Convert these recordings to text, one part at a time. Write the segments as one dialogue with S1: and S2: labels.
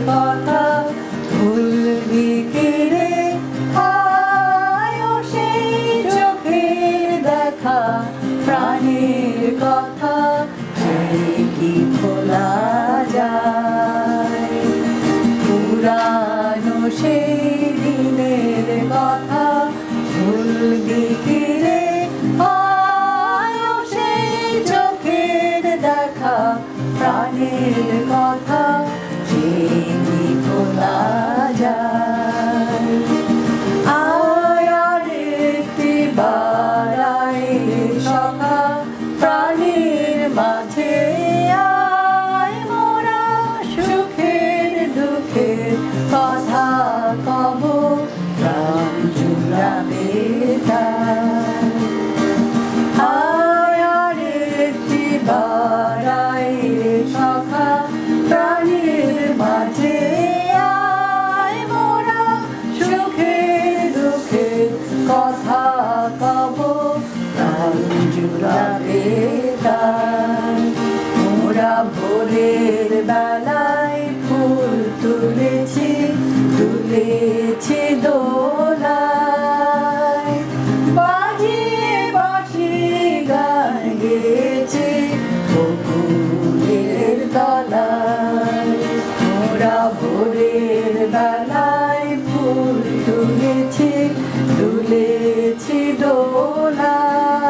S1: কথা ভুলবি কি রে? আয়ো সেই চোখের দেখা, প্রাণের কথা সেই কি ভোলা যায়? পুরানো সেই দিনের কথা ভুলবি কি রে? আয়ো সেই চোখের দেখা, প্রাণের কথা সেই কি ভোলা যায়? আয় আর একটিবার আয় সখা, প্রাণের মাঝে আয় মোরা সুখের দুঃখের কথা কব, প্রাণ জুড়াবে তাই। আয় আর একটিবার আয় সখা, প্রাণের মাঝে আয় মোরা সুখের দুঃখের কথা কব, প্রাণ জুড়াবে তাই। মোরা ভোরের বেলায় ফুল তুলেছি, তুলেছি দোলায়, বাজিয়ে বাঁশি গান গেয়েছি বকুলের তলায়। মোরা ভোরের বেলায় ফুল তুলেছি, তুলেছি দোলায়,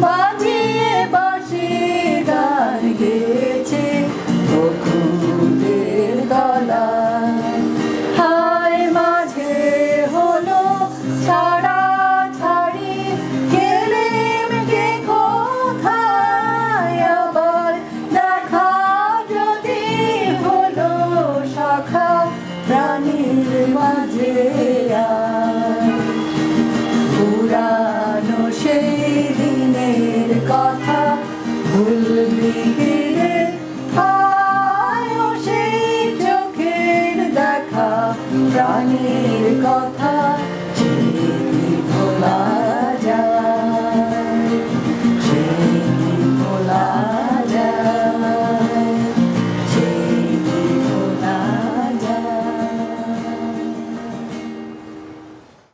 S1: বাজিয়ে বাঁশি গান গেয়েছি বকুলের তলায়। হায় মাঝে হলো ছাড়া ছাড়ি, গেলেম কে কোথায়? আবার দেখা যদি হলো সখা, প্রাণীর মাঝে আয়। পুরানো সেই দিনের কথা ভুলবি কি রে? আয়ো সেই চোখের দেখা, প্রাণের